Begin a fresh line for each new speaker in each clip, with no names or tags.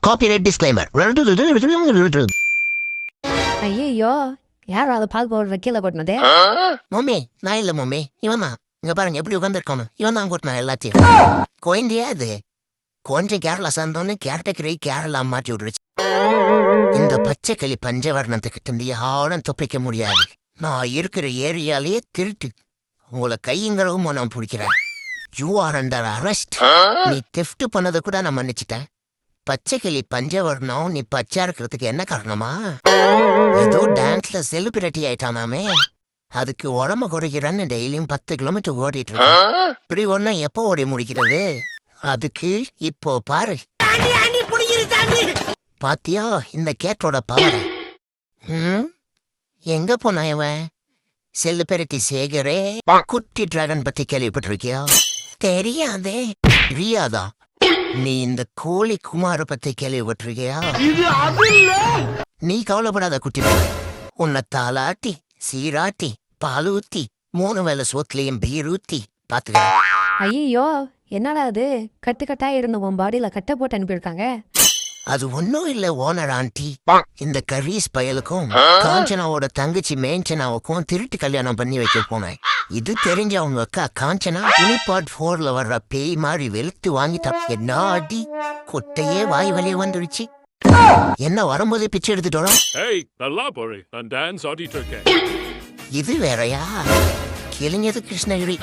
Copyright disclaimer.
ஐயோ யார் அதை பால் பவுடர் கீழே கொட்டினதே?
மம்மி நான் இல்ல மம்மி, இவன் தான். இங்க பாருங்க எப்படி உட்காந்துருக்கானு. இவன் தான் கொட்டினா எல்லாத்தையும். குழந்தையா அது கொஞ்சம் கேரளா சார்ந்தோன்னு கேரட்டக்கரை கேரளா மாற்றி விட்டுருச்சு. இந்த பச்சை கிளி பஞ்சவர்ணத்துக்கிட்ட இருந்து யாரும் தப்பிக்க முடியாது. நான் இருக்கிற ஏரியாலேயே திருட்டு உங்களை கையுங்கிறவும் நான் பிடிக்கிறேன். You are under arrest. நீ தெஃப்ட் பண்ணதை கூட நான் மன்னிச்சிட்டேன். பச்சை கிளி பஞ்சவர்ணம் நீ பச்சா இருக்கிறதுக்கு என்ன காரணமா? ஏதோ டான்ஸ்ல செலிபிரிட்டி ஆயிட்டானாமே, அதுக்கு உடம்ப குறைக்கிறேன்னு டெய்லியும் 10 கிலோமீட்டர் ஓடிட்டு இருக்கேன். இப்படி ஒன்னா எப்போ ஓடி முடிக்கிறது? அதுக்கு இப்போ பாரு. பாத்தியா இந்த கேட்டோட பவர்? எங்க போனா இவன்? செலிபிரிட்டி சேகரே குட்டி டிராகன் பத்தி கேள்விப்பட்டிருக்கியா? தெரியாதே. ரியாதா நீ இந்த கோழி குமார பத்தி கேள்விப்பட்டிருக்கியா? நீ கவலைப்படாத குட்டி, உன்னை தாளாட்டி சீராட்டி பால் ஊத்தி 3 வேளை சோத்துலயும் பீர் ஊத்தி பாத்துக்க.
ஐயோ என்னடா அது கட்டுக்கட்டா இருந்த உன் பாடியில கட்ட போட்டு அனுப்பியிருக்காங்க?
அது ஒன்னும் இல்ல ஓனர் ஆண்டி. இந்த கரீஸ் பயலுக்கும் காஞ்சனாவோட தங்கச்சி மேஞ்சனாவுக்கும் திருட்டு கல்யாணம் பண்ணி வைக்க போனேன். இது தெரிஞ்ச அவங்க அக்கா காஞ்சனா யூனிபார்ட் 4ல வர்ற பேய் மாதிரி வெளுத்து வாங்கிட்டா. என்ன அடி, கொட்டையே வாய் வழியே வந்துடுச்சு. என்ன வரும்போதே பிச்சை எடுத்துட்டோம். இது வேறயா? கிழிஞ்சது கிருஷ்ணகிரி.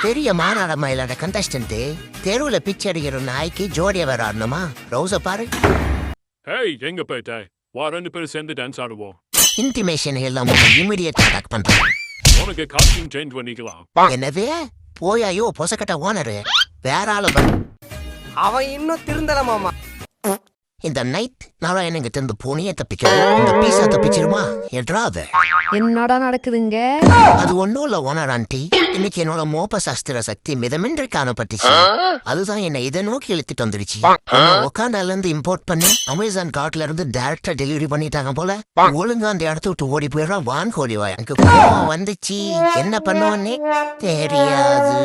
பெரிய மாநாட மயிலாட கண்டஸ்டன்ட் தெருவுல பிச்சை அடிக்கிற நாய்க்கு ஜோடியா வேற ஆடணுமா? ரோஸ பாரு.
எங்க போயிட்ட? வா 2 பேரும் சேர்ந்து டான்ஸ் ஆடுவோம்.
இன்டிமேஷன் எல்லாம் இமிடியேட் அட்டாக் பண்றேன்.
உனக்கு காஸ்டியூம் சேஞ்ச் பண்ணிக்கலாம்.
என்னவே போயாயோ பொசக்கட்ட ஓனரு வேற ஆளு.
அவன் இன்னும் திருந்தல மாமா.
இந்த நைட் நாராயணங்க இருந்து பூனையை தப்பிக்கணும். இந்த பீஸா தப்பிச்சிருமா? என்றாத
என்னடா நடக்குதுங்க?
அது ஒன்னும் இல்ல ஓனர் ஆண்டி. இன்னைக்கு என்னோட மோப்ப சாஸ்திர சக்தி மிதமின்றி காணப்பட்டுச்சு. அதுதான் என்ன இதை நோக்கி இழுத்துட்டு வந்துருச்சு. ஒகாண்டால இருந்து இம்போர்ட் பண்ணி அமேசான் கார்ட்ல இருந்து டைரக்டா டெலிவரி பண்ணிட்டாங்க போல. ஒழுங்கா அந்த இடத்த விட்டு ஓடி போயிடா வான் கோழிவா. எனக்கு கோவம் வந்துச்சு. என்ன பண்ணுவானே தெரியாது.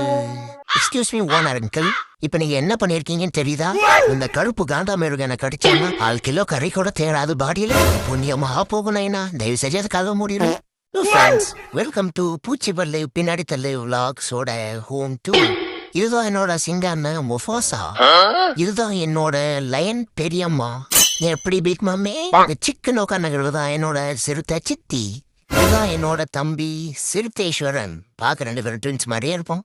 எக்ஸ்கியூஸ் மீ ஓனர் அங்கிள், இப்ப நீங்க என்ன பண்ணிருக்கீங்கன்னு தெரியுதா? இந்த கருப்பு காண்டாமிருகம் எனக்கு அடிச்சாங்கன்னா 1/2 கிலோ கறி கூட தேராது பாடியில. புண்ணியமா போகணும்னா தயவு செஞ்சு அது கதவ முடியல. வெல்கம் டு பூச்சிபல்லு பின்னாடி தள்ளு விளாக்ஸோட ஹோம் டூர். இதுதான் என்னோட சிங்கான முஃபாசா. இதுதான் என்னோட லயன் பெரியம்மா. எப்படி பிக் மம்மி? இந்த சிக்கன் உட்காந்துங்கிறது தான் என்னோட சிறுத்தை சித்தி. இதுதான் என்னோட தம்பி சிறுத்தேஸ்வரன். பார்க்க 2 பேரும் ட்வின்ஸ் மாதிரியே இருப்போம்.